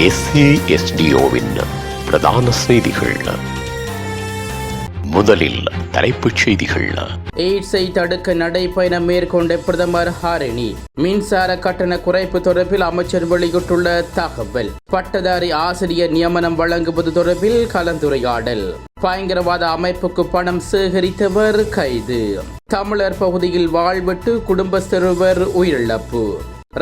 SASDOவின் பிரதான செய்திகள். முதலில் தலைப்புச் செய்திகள். எய்ட்ஸை தடுக்க நடைபயணம் மேற்கொண்ட பிரதமர் ஹாரினி. மின்சார கட்டண குறைப்பு தொடர்பில் அமைச்சர் வெளியிட்டுள்ள தகவல். பட்டதாரி ஆசிரியர் நியமனம் வழங்குவது தொடர்பில் கலந்துரையாடல். பயங்கரவாத அமைப்புக்கு பணம் சேகரித்தவர் கைது. தமிழர் பகுதியில் வாழ்விட்டு குடும்பஸ்தருவர் உயிரிழப்பு.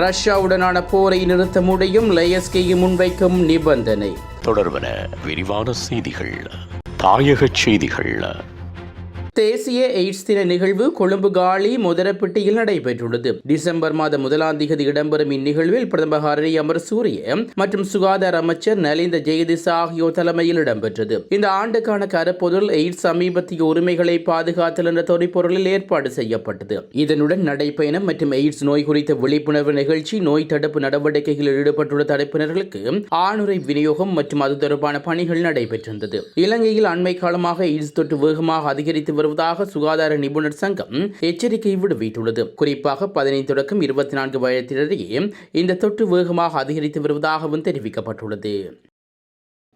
ரஷ்யாவுடனான போரை நிறுத்த முடியும் லெயஸ்கி முன்வைக்கும் நிபந்தனை. தொடர்பன விரிவான செய்திகள். தாயகச் செய்திகள். தேசிய எய்ட்ஸ் தின நிகழ்வு கொழும்பு காலி முதரப்பட்டியில் நடைபெற்றுள்ளது. டிசம்பர் மாதம் 1ஆம் தேதி இடம்பெறும் இந்நிகழ்வில் பிரதமர் ஹரணி அமரசூரிய மற்றும் சுகாதார அமைச்சர் நலிந்த ஜெயதிச ஆகியோர் தலைமையில் இடம்பெற்றது. இந்த ஆண்டுக்கான கருப்பொருள் எய்ட்ஸ் சமீபத்திய உரிமைகளை பாதுகாத்தல் என்ற தொனிப்பொருளில் ஏற்பாடு செய்யப்பட்டது. இதனுடன் நடைபயணம் மற்றும் எய்ட்ஸ் நோய் குறித்த விழிப்புணர்வு நிகழ்ச்சி, நோய் தடுப்பு நடவடிக்கைகளில் ஈடுபட்டுள்ள தடுப்பினர்களுக்கு ஆணுரை விநியோகம் மற்றும் அது தொடர்பான பணிகள் நடைபெற்றிருந்தது. இலங்கையில் அண்மை காலமாக எய்ட்ஸ் தொற்று வேகமாக அதிகரித்து வருவதாக சுகாதார நிபுணர் சங்கம் எச்சரிக்கை விடுவித்துள்ளது. குறிப்பாக 15 தொடக்கம் 24 வயதினரிடையே இந்த தொற்று வேகமாக அதிகரித்து வருவதாகவும் தெரிவிக்கப்பட்டுள்ளது.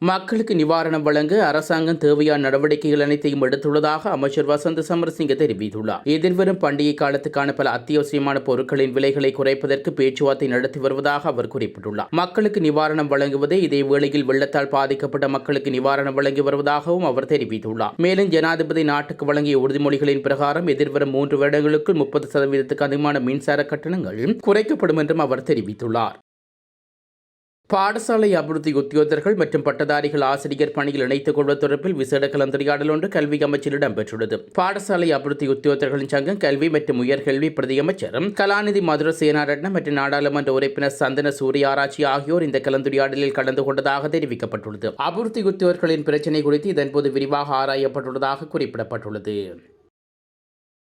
மக்களுக்கு நிவாரணம் வழங்க அரசாங்கம் தேவையான நடவடிக்கைகள் அனைத்தையும் எடுத்துள்ளதாக அமைச்சர் வசந்த சமரசிங்க தெரிவித்துள்ளார். எதிர்வரும் பண்டிகை காலத்துக்கான பல அத்தியாவசியமான பொருட்களின் விலைகளை குறைப்பதற்கு பேச்சுவார்த்தை நடத்தி வருவதாக அவர் குறிப்பிட்டுள்ளார். மக்களுக்கு நிவாரணம் வழங்குவதே இதே வேளையில் வெள்ளத்தால் பாதிக்கப்பட்ட மக்களுக்கு நிவாரணம் வழங்கி வருவதாகவும் அவர் தெரிவித்துள்ளார். மேலும் ஜனாதிபதி நாட்டுக்கு வழங்கிய உறுதிமொழிகளின் பிரகாரம் எதிர்வரும் 3 வருடங்களுக்குள் 30% அதிகமான மின்சார கட்டணங்கள் குறைக்கப்படும் என்றும் அவர் தெரிவித்துள்ளார். பாடசாலை அபிவிருத்தி உத்தியோகத்தர்கள் மற்றும் பட்டதாரிகள் ஆசிரியர் பணியில் இணைத்துக் கொள்வது தொடர்பில் விசேட கலந்துரையாடல் ஒன்று கல்வி அமைச்சில் இடம்பெற்றுள்ளது. பாடசாலை அபிவிருத்தி உத்தியோகத்தர்களின் சங்கம், கல்வி மற்றும் உயர்கல்வி பிரதி அமைச்சர் கலாநிதி மதுர சேனாரட்ன மற்றும் நாடாளுமன்ற உறுப்பினர் சந்தன சூரிய ஆராய்ச்சி ஆகியோர் இந்த கலந்துரையாடலில் கலந்து கொண்டதாக தெரிவிக்கப்பட்டுள்ளது. அபிவிருத்தி உத்தியோகர்களின் பிரச்சினை குறித்து இதன்போது விரிவாக ஆராயப்பட்டுள்ளதாக குறிப்பிடப்பட்டுள்ளது.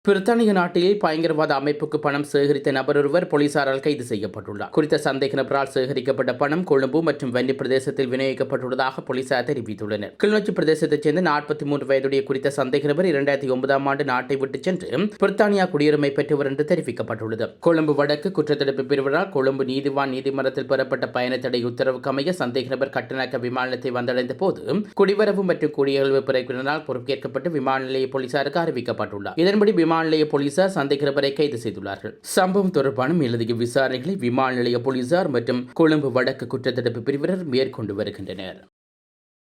பிரித்தானிய நாட்டில் பயங்கரவாத அமைப்புக்கு பணம் சேகரித்த நபர் ஒருவர் போலீசாரால் கைது செய்யப்பட்டுள்ளார். குறித்த சந்தேக நபரால் சேகரிக்கப்பட்ட பணம் கொழும்பு மற்றும் வன்னி பிரதேசத்தில் விநியோகிக்கப்பட்டுள்ளதாக போலீசார் தெரிவித்துள்ளனர். கிளிநொச்சி பிரதேசத்தைச் சேர்ந்த 43 வயதுடைய குறித்த சந்தேக நபர் 2009ஆம் ஆண்டு நாட்டை விட்டு சென்று பிரித்தானியா குடியுரிமை பெற்றவர் என்று தெரிவிக்கப்பட்டுள்ளது. கொழும்பு வடக்கு குற்றத்தடுப்பு பிரிவினால் கொழும்பு நீதிவான் நீதிமன்றத்தில் பெறப்பட்ட பயண தடை உத்தரவுக்கு அமைய சந்தேக நபர் கட்டணக்க விமான நிலையத்தை வந்தடைந்த போது குடிவரவு மற்றும் குடியகழ்வு பிரிவினரால் பொறுப்பேற்கப்பட்டு விமான நிலைய போலீசாருக்கு அறிவிக்கப்பட்டுள்ளார். இதன்படி விமான நிலைய போலீசார் சந்தேக நபரை கைது செய்துள்ளார்கள். சம்பவம் தொடர்பான மேலதிக விசாரணைகளை விமான நிலைய போலீசார் மற்றும் கொழும்பு வடக்கு குற்றத்தடுப்பு பிரிவினர் மேற்கொண்டு வருகின்றனர்.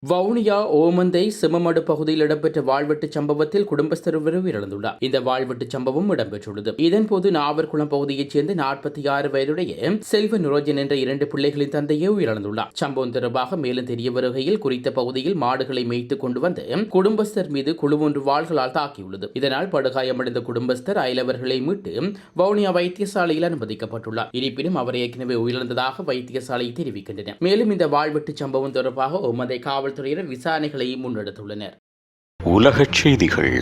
வவுனியா ஓமந்தை சிமமடு பகுதியில் இடம்பெற்ற வாழ்வெட்டு சம்பவத்தில் குடும்பஸ்தர் உயிரிழந்துள்ளார். இந்த வாழ்வெட்டு சம்பவம் இடம்பெற்றுள்ளது. இதன்போது நாவர்குளம் பகுதியைச் சேர்ந்த 46 வயதுடைய செல்வ நுரோஜன் என்ற 2 பிள்ளைகளின் தந்தையே உயிரிழந்துள்ளார். சம்பவம் தொடர்பாக மேலும் தெரிய வருகையில் குறித்த பகுதியில் மாடுகளை மேய்த்துக் கொண்டு வந்து குடும்பஸ்தர் மீது குழு ஒன்று வாள்களால் தாக்கியுள்ளது. இதனால் படுகாயமடைந்த குடும்பஸ்தர் அயலவர்களை மீட்டு வவுனியா வைத்தியசாலையில் அனுமதிக்கப்பட்டுள்ளார். இருப்பினும் அவர் ஏற்கனவே உயிரிழந்ததாக வைத்தியசாலை தெரிவிக்கின்றனர். மேலும் இந்த வாழ்வெட்டு சம்பவம் தொடர்பாக ஓமந்தை காவல் துறையினர் விசாரணைகளை முன்னெடுத்துள்ளனர். உலகச் செய்திகள்.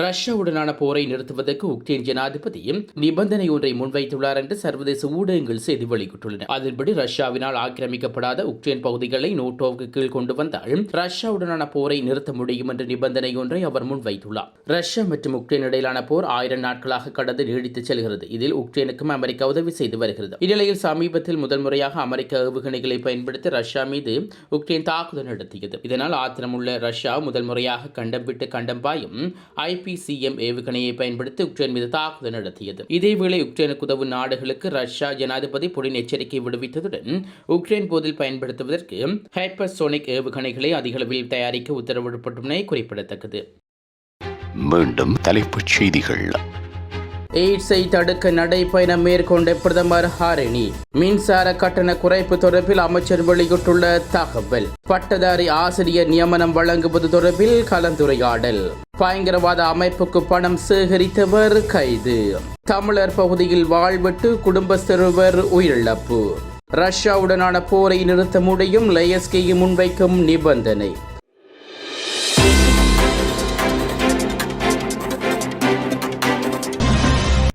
ரஷ்யாவுடனான போரை நிறுத்துவதற்கு உக்ரைன் ஜனாதிபதி நிபந்தனை ஒன்றை முன்வைத்துள்ளார் என்று சர்வதேச ஊடகங்கள் செய்தி வெளியிட்டுள்ளன. அதன்படி ரஷ்யாவினால் ஆக்கிரமிக்கப்படாத உக்ரைன் பகுதிகளை நேட்டோவுக்கு கீழ் கொண்டு வந்தால் ரஷ்யாவுடனான போரை நிறுத்த முடியும் என்ற நிபந்தனை ஒன்றை அவர் முன்வைத்துள்ளார். ரஷ்யா மற்றும் உக்ரைன் இடையிலான போர் 1000 நாட்களாக கடந்து நீடித்து செல்கிறது. இதில் உக்ரைனுக்கும் அமெரிக்கா உதவி செய்து வருகிறது. இந்நிலையில் சமீபத்தில் முதல் முறையாக அமெரிக்க ஏவுகணைகளை பயன்படுத்தி ரஷ்யா மீது உக்ரைன் தாக்குதல் நடத்தியது. இதனால் ஆத்திரமுள்ள ரஷ்யா முதல் முறையாக கண்டம் விட்டு கண்டம் பாயும் ICBM ஏவுகணையை பயன்படுத்தி உக்ரைன் மீது தாக்குதல் நடத்தியது. இதேவேளை உக்ரைனுக்கு உதவும் நாடுகளுக்கு ரஷ்யா ஜனாதிபதி புடின் எச்சரிக்கை விடுவித்ததுடன் உக்ரைன் போதில் பயன்படுத்துவதற்கு ஹைப்பர்சோனிக் ஏவுகணைகளை அதிகளவில் தயாரிக்க உத்தரவிடப்பட்டுள்ளமை குறிப்பிடத்தக்கது. மீண்டும் தலைப்புச் செய்திகள். எய்ட்ஸை தடுக்க நடைபயணம் மேற்கொண்ட பிரதமர் ஹரணி. மின்சார கட்டண குறைப்பு தொடர்பில் அமைச்சர் வெளியிட்டுள்ள தகவல். பட்டதாரி ஆசிரியர் நியமனம் வழங்குவது தொடர்பில் கலந்துரையாடல். பயங்கரவாத அமைப்புக்கு பணம் சேகரித்தவர் கைது. தமிழர் பகுதியில் வாழ்விட்டு குடும்பஸ்தருவர் உயிரிழப்பு. ரஷ்யாவுடனான போரை நிறுத்த முடியும் லெயஸ்கி முன்வைக்கும் நிபந்தனை.